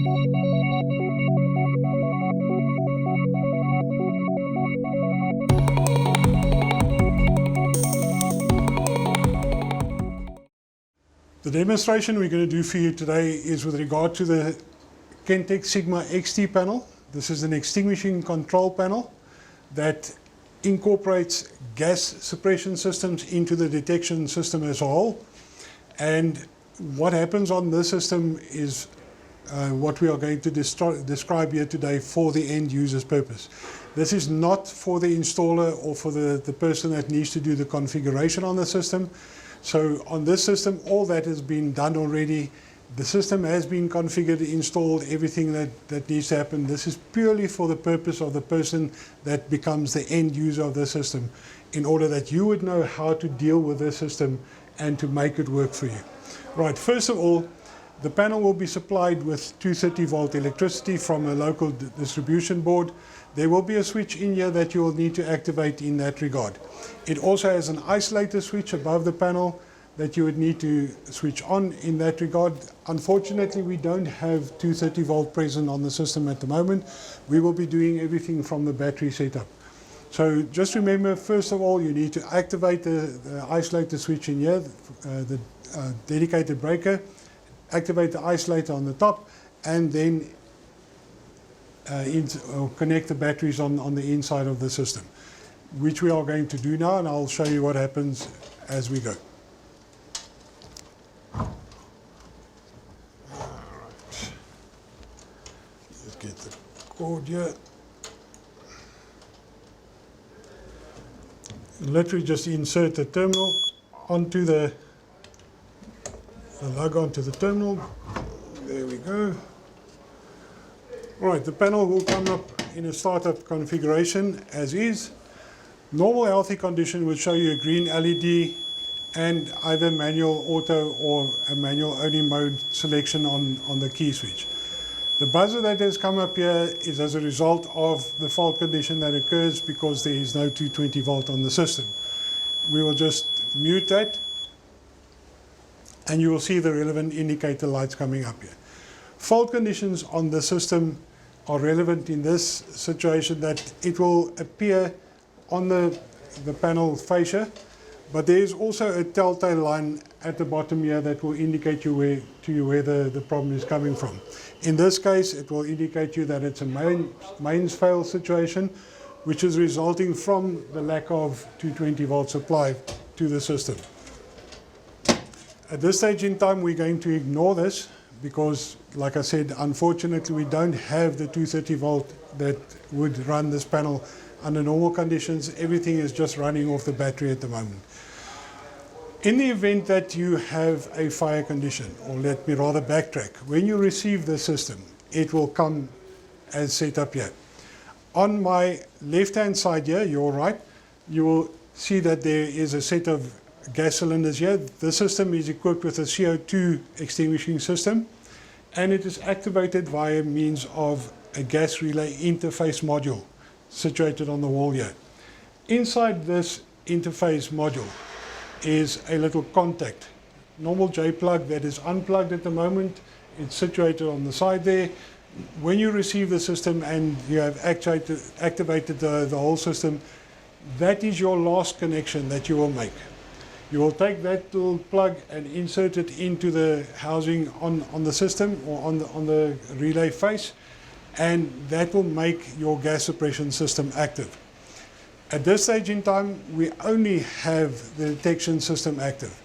The demonstration we're going to do for you today is with regard to the Kentec Sigma Xt panel. This is an extinguishing control panel that incorporates gas suppression systems into the detection system as a whole. And what happens on this system is what we are going to describe here today for the end user's purpose. This is not for the installer or for the person that needs to do the configuration on the system. So on this system, all that has been done already. The system has been configured, installed, everything that needs to happen. This is purely for the purpose of the person that becomes the end user of the system, in order that you would know how to deal with the system and to make it work for you. Right, first of all, the panel will be supplied with 230 volt electricity from a local distribution board. There will be a switch in here that you will need to activate in that regard. It also has an isolator switch above the panel that you would need to switch on in that regard. Unfortunately, we don't have 230 volt present on the system at the moment. We will be doing everything from the battery setup. So just remember, first of all, you need to activate the isolator switch in here, the dedicated breaker, activate the isolator on the top, and then connect the batteries on the inside of the system, which we are going to do now, and I'll show you what happens as we go. Alright, let's get the cord here. Literally just insert the terminal onto the lug onto the terminal. There we go. Right, the panel will come up in a startup configuration as is. Normal healthy condition will show you a green LED and either manual auto or a manual only mode selection on the key switch. The buzzer that has come up here is as a result of the fault condition that occurs because there is no 220 volt on the system. We will just mute that, and you will see the relevant indicator lights coming up here. Fault conditions on the system are relevant in this situation, that it will appear on the panel fascia, but there is also a telltale line at the bottom here that will indicate to you where the problem is coming from. In this case, it will indicate you that it's a mains fail situation, which is resulting from the lack of 220 volt supply to the system. At this stage in time, we're going to ignore this because, like I said, unfortunately, we don't have the 230 volt that would run this panel under normal conditions. Everything is just running off the battery at the moment. In the event that you have a fire condition, or let me rather backtrack, when you receive the system, it will come as set up here. On my left-hand side here, your right, you will see that there is a set of gas cylinders here. The system is equipped with a CO2 extinguishing system, and it is activated via means of a gas relay interface module situated on the wall here. Inside this interface module is a little contact, normal J plug that is unplugged at the moment. It's situated on the side there. When you receive the system and you have activated the whole system, that is your last connection that you will make. You will take that little plug and insert it into the housing on the system or on the relay face, and that will make your gas suppression system active. At this stage in time, we only have the detection system active.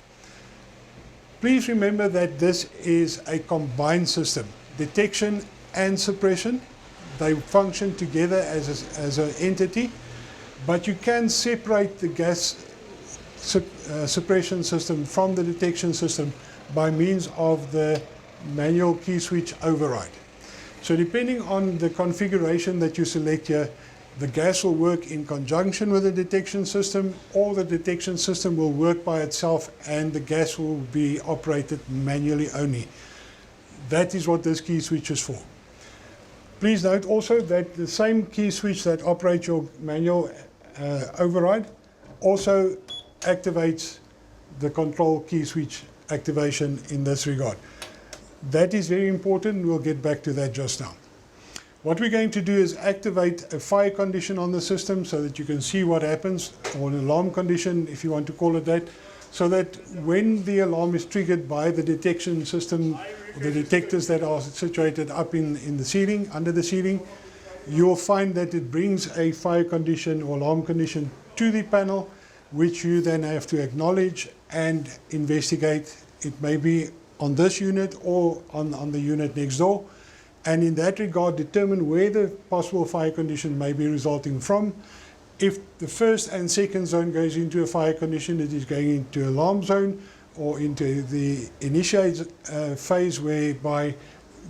Please remember that this is a combined system, detection and suppression. They function together as an entity, but you can separate the gas suppression system from the detection system by means of the manual key switch override. So depending on the configuration that you select here, the gas will work in conjunction with the detection system, or the detection system will work by itself and the gas will be operated manually only. That is what this key switch is for. Please note also that the same key switch that operates your manual override also activates the control key switch activation in this regard. That is very important. We'll get back to that just now. What we're going to do is activate a fire condition on the system so that you can see what happens, or an alarm condition if you want to call it that, so that when the alarm is triggered by the detection system, the detectors that are situated up in the ceiling, under the ceiling, you'll find that it brings a fire condition or alarm condition to the panel, which you then have to acknowledge and investigate. It may be on this unit or on the unit next door. And in that regard, determine where the possible fire condition may be resulting from. If the first and second zone goes into a fire condition, it is going into alarm zone or into the initiate phase, whereby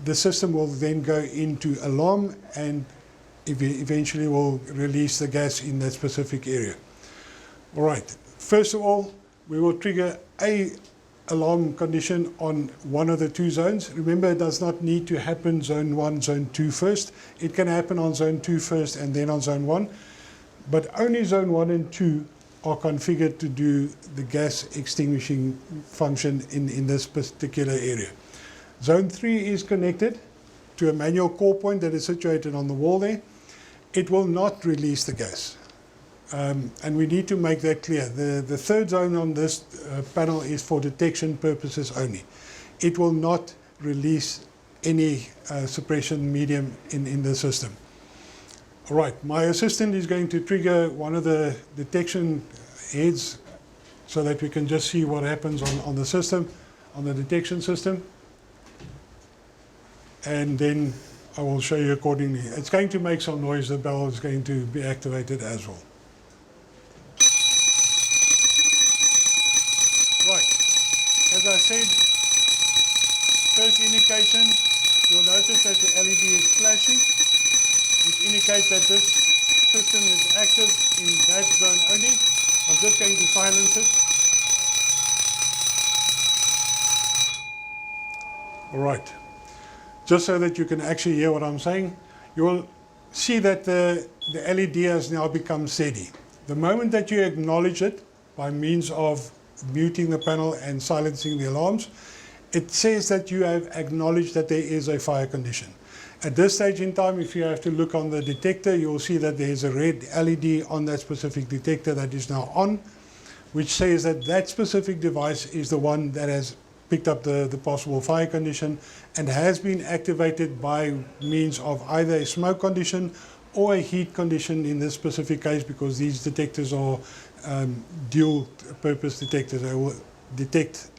the system will then go into alarm and eventually will release the gas in that specific area. All right, first of all, we will trigger a alarm condition on one of the two zones. Remember, it does not need to happen zone 1, zone 2 first. It can happen on zone 2 first and then on zone 1. But only zone 1 and 2 are configured to do the gas extinguishing function in this particular area. Zone 3 is connected to a manual core point that is situated on the wall there. It will not release the gas. And we need to make that clear. The third zone on this panel is for detection purposes only. It will not release any suppression medium in the system. All right, my assistant is going to trigger one of the detection heads so that we can just see what happens on the system, on the detection system. And then I will show you accordingly. It's going to make some noise. The bell is going to be activated as well. As I said, first indication, you'll notice that the LED is flashing, which indicates that this system is active in that zone only. I'm just going to silence it. All right. Just so that you can actually hear what I'm saying, you will see that the LED has now become steady. The moment that you acknowledge it by means of muting the panel and silencing the alarms, it says that you have acknowledged that there is a fire condition. At this stage in time, if you have to look on the detector, you'll see that there is a red LED on that specific detector that is now on, which says that that specific device is the one that has picked up the possible fire condition and has been activated by means of either a smoke condition or a heat condition in this specific case, because these detectors are dual purpose detectors. They will detect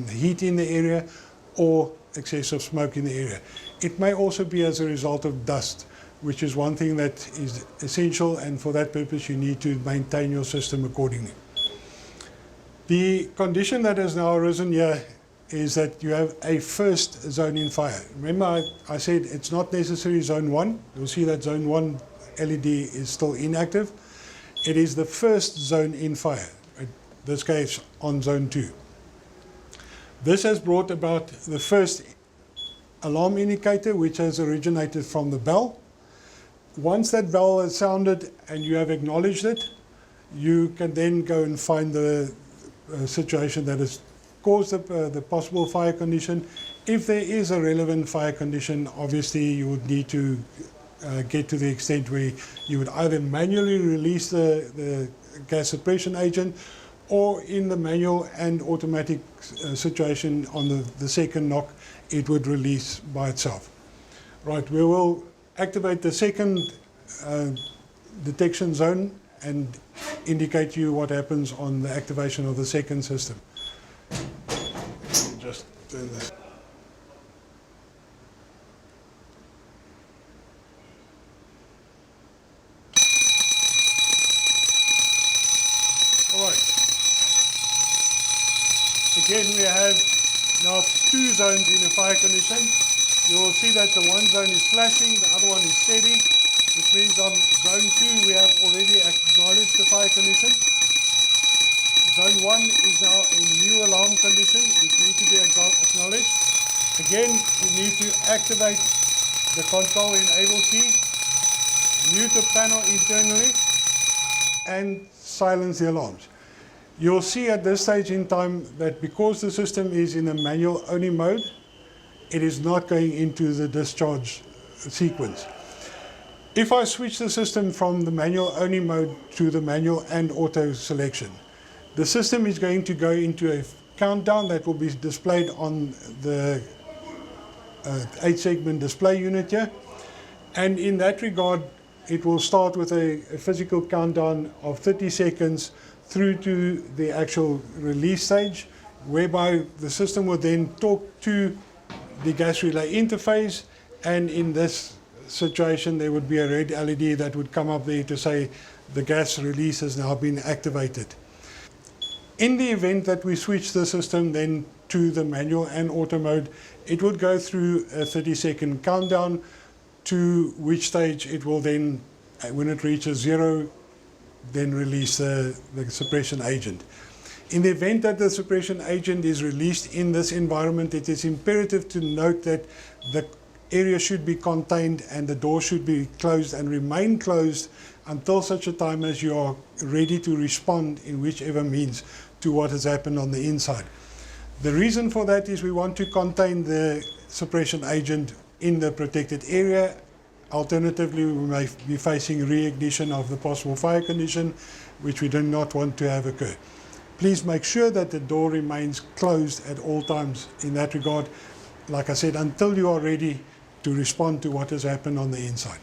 heat in the area or excessive smoke in the area. It may also be as a result of dust, which is one thing that is essential, and for that purpose you need to maintain your system accordingly. The condition that has now arisen here is that you have a first zone in fire. Remember I said it's not necessarily zone 1. You'll see that zone 1 LED is still inactive. It is the first zone in fire, in this case on zone 2. This has brought about the first alarm indicator, which has originated from the bell. Once that bell has sounded and you have acknowledged it, you can then go and find the situation that has caused the possible fire condition. If there is a relevant fire condition, obviously you would need to get to the extent where you would either manually release the gas suppression agent, or in the manual and automatic situation on the second knock, it would release by itself. Right, we will activate the second detection zone and indicate you what happens on the activation of the second system. Just turn this. All right. Again, we have now two zones in a fire condition. You will see that the one zone is flashing, the other one is steady, which means on zone 2 we have already acknowledged the fire condition. Zone 1 is now a new alarm condition, which needs to be acknowledged. Again, you need to activate the control enable key, mute the panel internally, and silence the alarms. You'll see at this stage in time that because the system is in a manual only mode, it is not going into the discharge sequence. If I switch the system from the manual only mode to the manual and auto selection, the system is going to go into a countdown that will be displayed on the 8-segment display unit here. And in that regard, it will start with a physical countdown of 30 seconds through to the actual release stage, whereby the system will then talk to the gas relay interface, and in this situation there would be a red LED that would come up there to say the gas release has now been activated. In the event that we switch the system then to the manual and auto mode, it would go through a 30-second countdown, to which stage it will then, when it reaches 0, then release the suppression agent. In the event that the suppression agent is released in this environment, it is imperative to note that the area should be contained and the door should be closed and remain closed until such a time as you are ready to respond in whichever means to what has happened on the inside. The reason for that is we want to contain the suppression agent in the protected area. Alternatively, we may be facing reignition of the possible fire condition, which we do not want to have occur. Please make sure that the door remains closed at all times in that regard, like I said, until you are ready to respond to what has happened on the inside.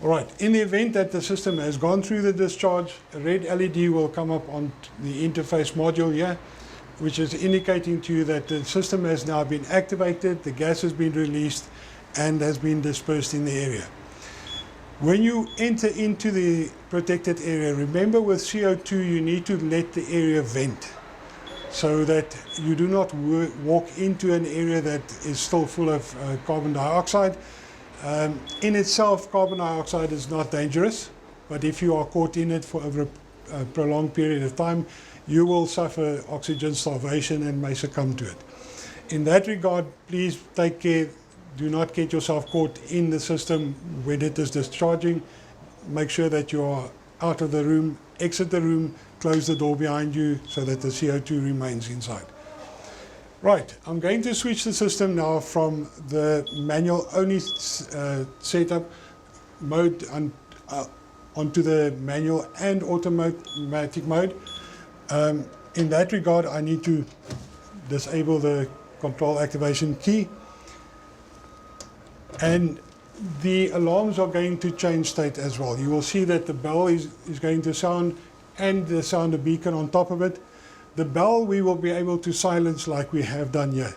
All right, in the event that the system has gone through the discharge, a red LED will come up on the interface module here, which is indicating to you that the system has now been activated, the gas has been released, and has been dispersed in the area. When you enter into the protected area, remember with CO2 you need to let the area vent so that you do not walk into an area that is still full of carbon dioxide. In itself, carbon dioxide is not dangerous, but if you are caught in it for over a prolonged period of time, you will suffer oxygen starvation and may succumb to it. In that regard, please take care. Do not get yourself caught in the system when it is discharging. Make sure that you are out of the room, exit the room, close the door behind you so that the CO2 remains inside. Right, I'm going to switch the system now from the manual only setup mode onto the manual and automatic mode. In that regard, I need to disable the control activation key. And the alarms are going to change state as well. You will see that the bell is going to sound and the sounder beacon on top of it. The bell we will be able to silence like we have done here.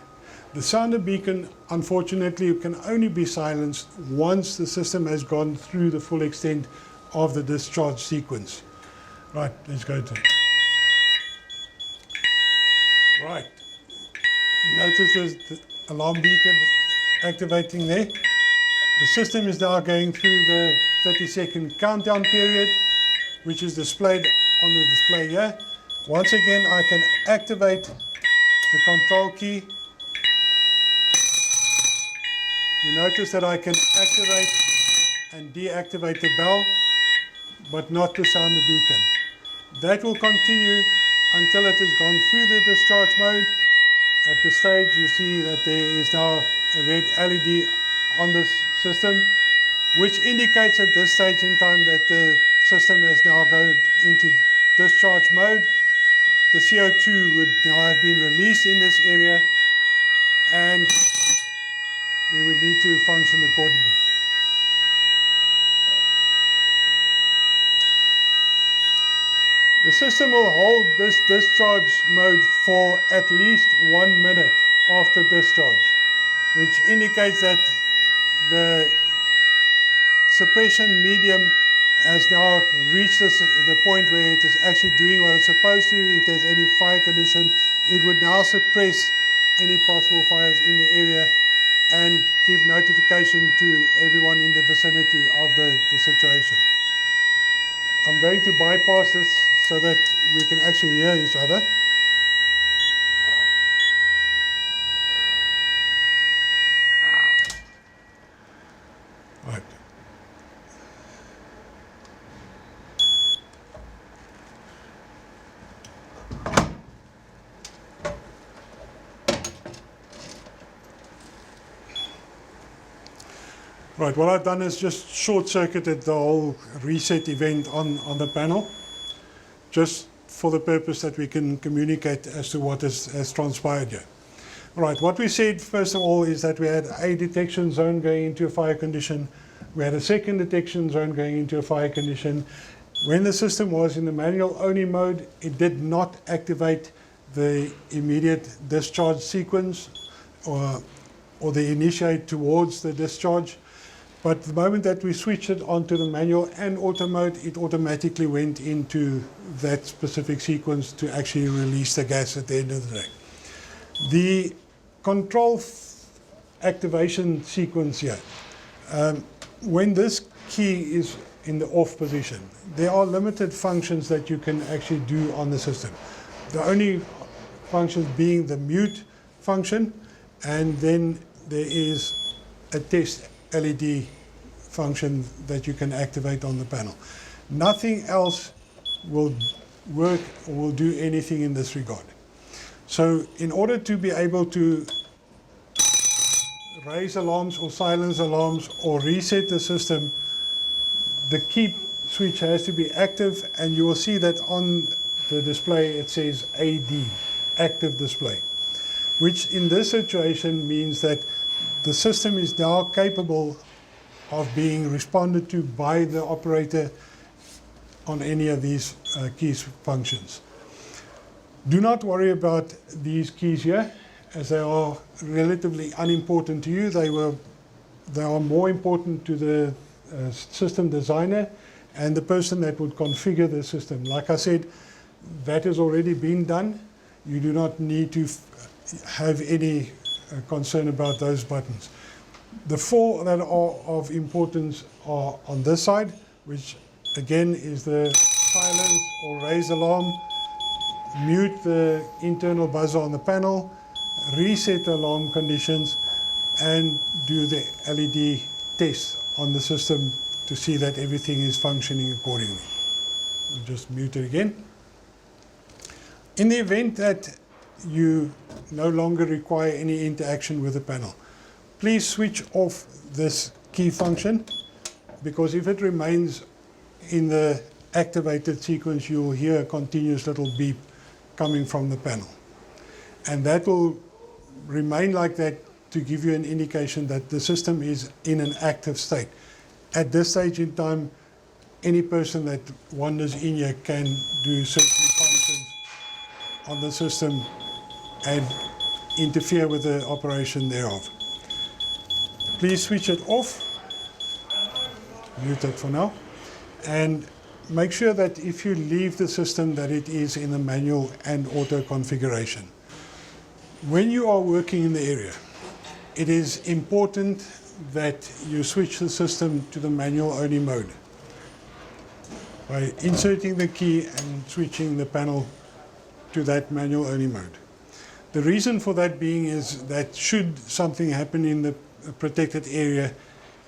The sounder beacon, unfortunately, can only be silenced once the system has gone through the full extent of the discharge sequence. Right, let's go to it. Right. Notice the alarm beacon activating there. The system is now going through the 30-second countdown period, which is displayed on the display here. Once again, I can activate the control key. You notice that I can activate and deactivate the bell, but not the sounder beacon. That will continue until it has gone through the discharge mode. At the stage, you see that there is now a red LED on this system, which indicates at this stage in time that the system has now gone into discharge mode. The CO2 would now have been released in this area, and we would need to function accordingly. The system will hold this discharge mode for at least 1 minute after discharge, which indicates that the suppression medium has now reached the point where it is actually doing what it's supposed to. If there's any fire condition, it would now suppress any possible fires in the area and give notification to everyone in the vicinity of the situation. I'm going to bypass this so that we can actually hear each other. Right. Right, what I've done is just short-circuited the whole reset event on the panel, just for the purpose that we can communicate as to what has transpired here. All right, what we said first of all is that we had a detection zone going into a fire condition. We had a second detection zone going into a fire condition. When the system was in the manual only mode, it did not activate the immediate discharge sequence or the initiate towards the discharge. But the moment that we switched it onto the manual and auto mode, it automatically went into that specific sequence to actually release the gas at the end of the day. The control activation sequence here, when this key is in the off position, there are limited functions that you can actually do on the system. The only functions being the mute function, and then there is a test LED function that you can activate on the panel. Nothing else will work or will do anything in this regard. So in order to be able to raise alarms or silence alarms or reset the system, the key switch has to be active, and you will see that on the display it says AD, active display, which in this situation means that the system is now capable of being responded to by the operator on any of these keys functions. Do not worry about these keys here, as they are relatively unimportant to you. They are more important to the system designer and the person that would configure the system. Like I said, that has already been done. You do not need to have any concern about those buttons. The four that are of importance are on this side, which again is the silence or raise alarm, mute the internal buzzer on the panel, reset the alarm conditions, and do the LED test on the system to see that everything is functioning accordingly. We'll just mute it again. In the event that you no longer require any interaction with the panel, please switch off this key function, because if it remains in the activated sequence, you will hear a continuous little beep coming from the panel. And that will remain like that to give you an indication that the system is in an active state. At this stage in time, any person that wanders in here can do certain functions on the system and interfere with the operation thereof. Please switch it off, mute it for now, and make sure that if you leave the system that it is in the manual and auto configuration. When you are working in the area, it is important that you switch the system to the manual only mode by inserting the key and switching the panel to that manual only mode. The reason for that being is that should something happen in the protected area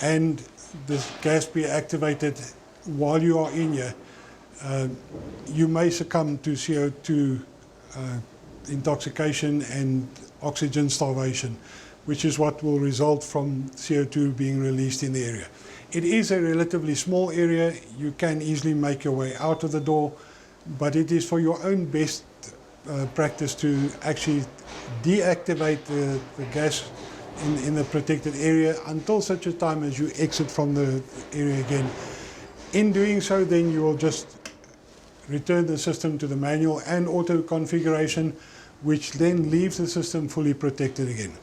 and the gas be activated while you are in here, you may succumb to CO2 intoxication and oxygen starvation, which is what will result from CO2 being released in the area. It is a relatively small area. You can easily make your way out of the door, but it is for your own best practice to actually deactivate the gas in the protected area until such a time as you exit from the area again. In doing so, then you will just return the system to the manual and auto configuration, which then leaves the system fully protected again.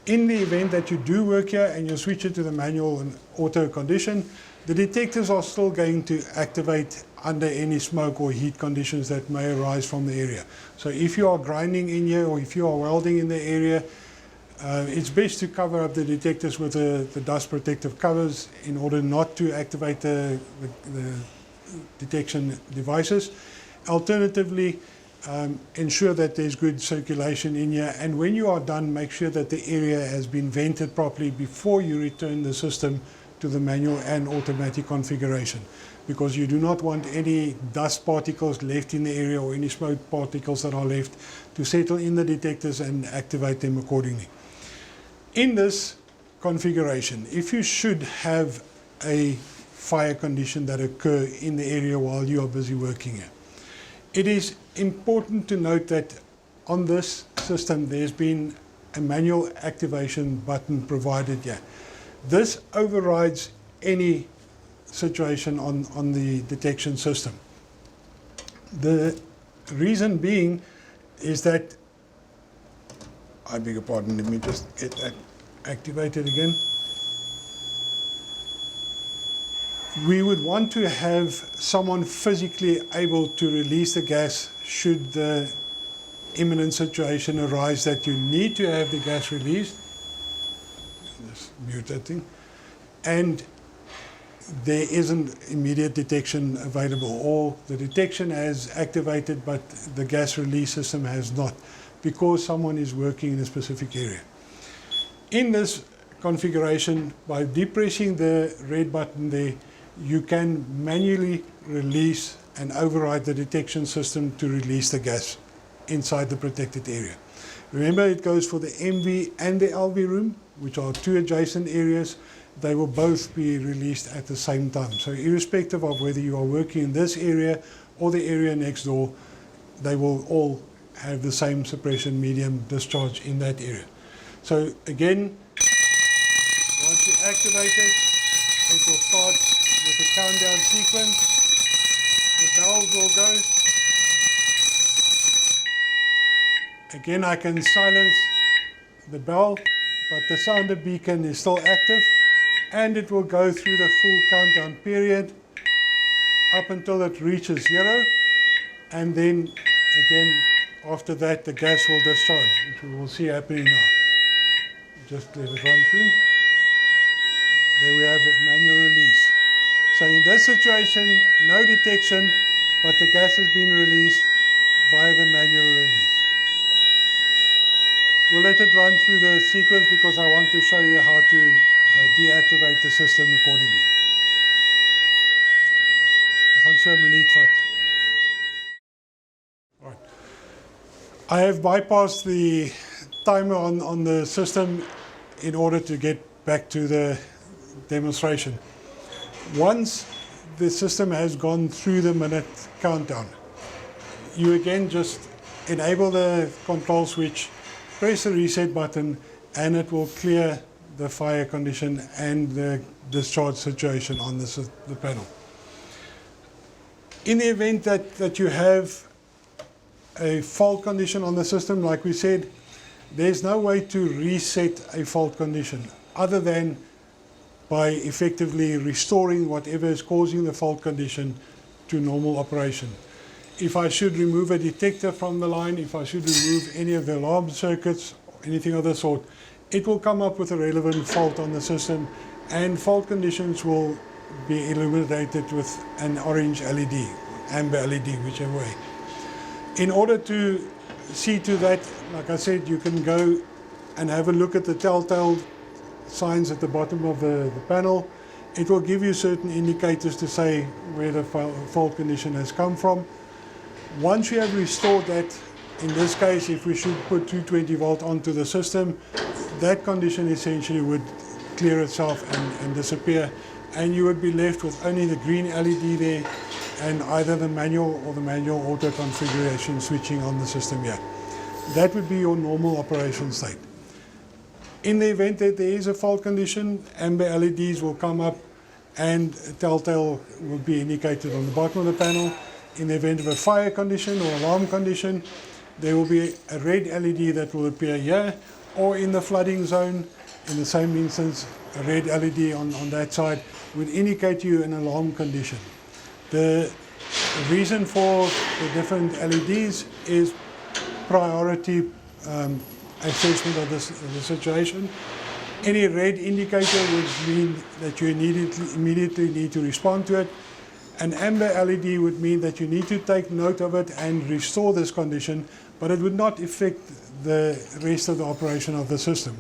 In the event that you do work here and you switch it to the manual and auto condition, the detectors are still going to activate under any smoke or heat conditions that may arise from the area. So if you are grinding in here or if you are welding in the area, it's best to cover up the detectors with the dust protective covers in order not to activate the detection devices. Alternatively, ensure that there's good circulation in here, and when you are done, make sure that the area has been vented properly before you return the system to the manual and automatic configuration, because you do not want any dust particles left in the area or any smoke particles that are left to settle in the detectors and activate them accordingly. In this configuration, if you should have a fire condition that occur in the area while you are busy working here, it is important to note that on this system there's been a manual activation button provided here. This overrides any situation on the detection system. The reason being is that, I beg your pardon, let me just get that activated again. We would want to have someone physically able to release the gas should the imminent situation arise that you need to have the gas released. Just mute that thing. And there isn't immediate detection available, or the detection has activated but the gas release system has not, because someone is working in a specific area. In this configuration, by depressing the red button there, you can manually release and override the detection system to release the gas inside the protected area. Remember, it goes for the MV and the LV room, which are two adjacent areas. They will both be released at the same time. So irrespective of whether you are working in this area or the area next door, they will all have the same suppression medium discharge in that area. So again, once you activate it, it will start with the countdown sequence. The bells will go. Again, I can silence the bell, but the sounder beacon is still active, and it will go through the full countdown period up until it reaches 0, and then again after that the gas will discharge, which we will see happening now. Just let it run through. There we have a manual release. So in this situation, no detection, but the gas has been released via the manual release. We'll let it run through the sequence because I want to show you how to deactivate the system accordingly. I gaan so 'n minuut vat. Right. I have bypassed the timer on the system in order to get back to the demonstration. Once the system has gone through the minute countdown, you again just enable the control switch, press the reset button, and it will clear the fire condition and the discharge situation on the panel. In the event that you have a fault condition on the system, like we said, there's no way to reset a fault condition other than by effectively restoring whatever is causing the fault condition to normal operation. If I should remove a detector from the line, if I should remove any of the alarm circuits, or anything of the sort, it will come up with a relevant fault on the system, and fault conditions will be illuminated with an orange LED, amber LED, whichever way. In order to see to that, like I said, you can go and have a look at the telltale signs at the bottom of the panel. It will give you certain indicators to say where the fault condition has come from. Once you have restored that, in this case, if we should put 220 volt onto the system, that condition essentially would clear itself and disappear, and you would be left with only the green LED there and either the manual or the manual auto configuration switching on the system here. That would be your normal operation state. In the event that there is a fault condition, amber LEDs will come up and telltale will be indicated on the bottom of the panel. In the event of a fire condition or alarm condition, there will be a red LED that will appear here, or in the flooding zone, in the same instance, a red LED on that side would indicate you an alarm condition. The reason for the different LEDs is priority assessment of the situation. Any red indicator would mean that you immediately need to respond to it. An amber LED would mean that you need to take note of it and restore this condition, but it would not affect the rest of the operation of the system.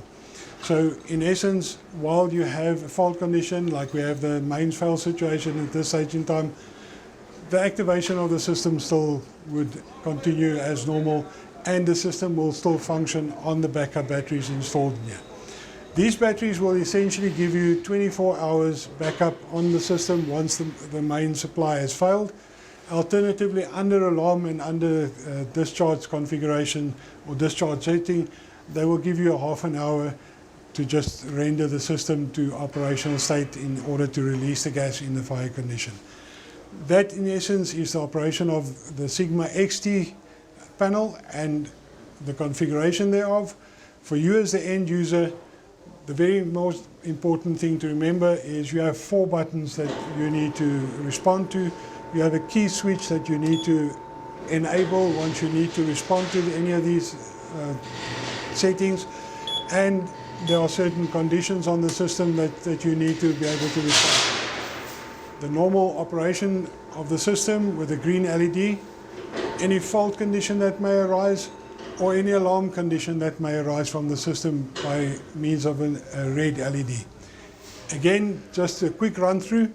So in essence, while you have a fault condition, like we have the mains fail situation at this stage in time, the activation of the system still would continue as normal, and the system will still function on the backup batteries installed in here. These batteries will essentially give you 24 hours backup on the system once the main supply has failed. Alternatively, under alarm and under discharge configuration or discharge setting, they will give you a half an hour to just render the system to operational state in order to release the gas in the fire condition. That, in essence, is the operation of the Sigma Xt panel and the configuration thereof. For you as the end user, the very most important thing to remember is you have 4 buttons that you need to respond to. You have a key switch that you need to enable once you need to respond to any of these settings, and there are certain conditions on the system that you need to be able to respond. The normal operation of the system with a green LED, any fault condition that may arise, or any alarm condition that may arise from the system by means of a red LED. Again, just a quick run through.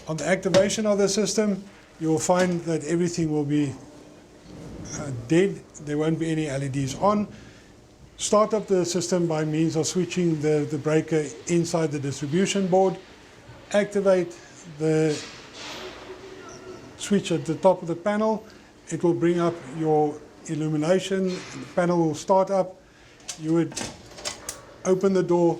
On the activation of the system, you will find that everything will be dead. There won't be any LEDs on. Start up the system by means of switching the breaker inside the distribution board. Activate the switch at the top of the panel. It will bring up your illumination. The panel will start up. You would open the door,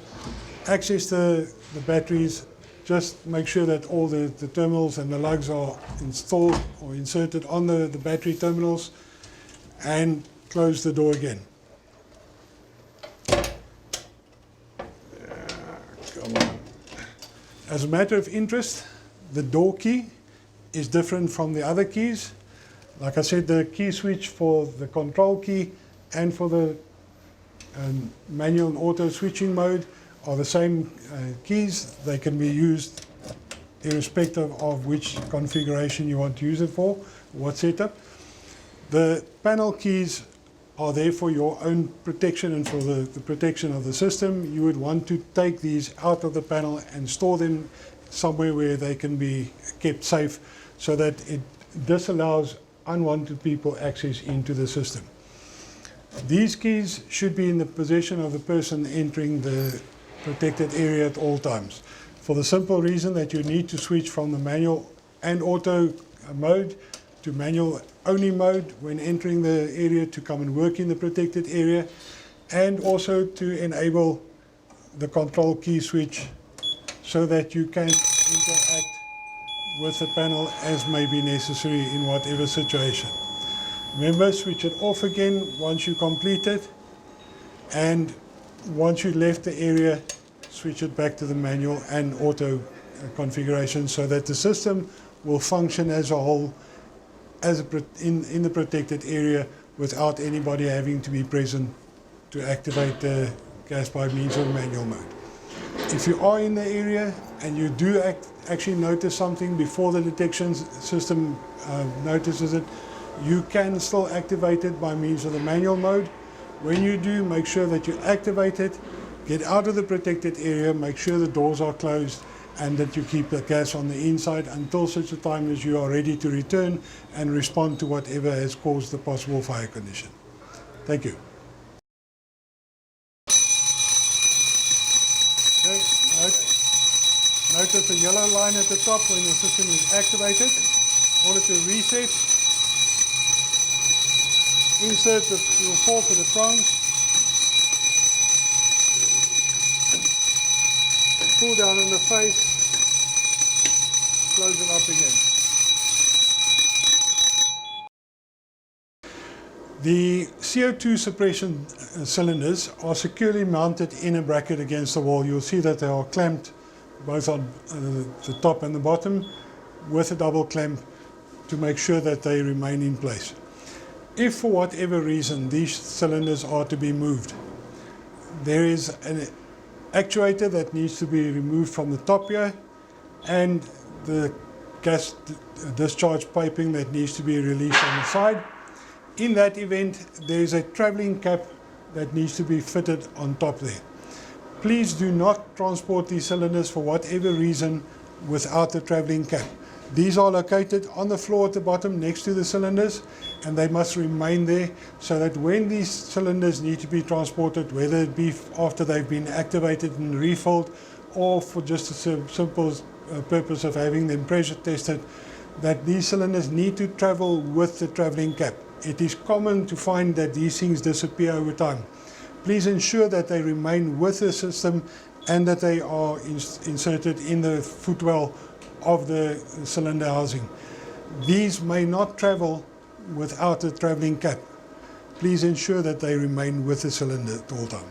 access the batteries. Just make sure that all the terminals and the lugs are installed or inserted on the battery terminals, and close the door again. Come on. As a matter of interest, the door key is different from the other keys. Like I said, the key switch for the control key and for the manual and auto switching mode are the same keys. They can be used irrespective of which configuration you want to use it for, what setup. The panel keys are there for your own protection and for the protection of the system. You would want to take these out of the panel and store them somewhere where they can be kept safe, so that it disallows unwanted people access into the system. These keys should be in the possession of the person entering the protected area at all times, for the simple reason that you need to switch from the manual and auto mode to manual only mode when entering the area to come and work in the protected area, and also to enable the control key switch so that you can interact with the panel as may be necessary in whatever situation. Remember, switch it off again once you complete it, and once you left the area, switch it back to the manual and auto configuration so that the system will function as a whole in the protected area without anybody having to be present to activate the gas by means of manual mode. If you are in the area and you do actually notice something before the detection system notices it, you can still activate it by means of the manual mode. When you do, make sure that you activate it, get out of the protected area, make sure the doors are closed, and that you keep the gas on the inside until such a time as you are ready to return and respond to whatever has caused the possible fire condition. Thank you. Okay, notice the yellow line at the top when the system is activated. In order to reset, insert your fork or the prongs, pull down on the face, close it up again. The CO2 suppression cylinders are securely mounted in a bracket against the wall. You'll see that they are clamped both on the top and the bottom with a double clamp to make sure that they remain in place. If for whatever reason these cylinders are to be moved, there is an actuator that needs to be removed from the top here, and the gas discharge piping that needs to be released on the side. In that event, there is a travelling cap that needs to be fitted on top there. Please do not transport these cylinders for whatever reason without the travelling cap. These are located on the floor at the bottom next to the cylinders, and they must remain there so that when these cylinders need to be transported, whether it be after they've been activated and refilled, or for just a simple purpose of having them pressure tested, that these cylinders need to travel with the traveling cap. It is common to find that these things disappear over time. Please ensure that they remain with the system and that they are inserted in the footwell of the cylinder housing. These may not travel without a traveling cap. Please ensure that they remain with the cylinder at all times.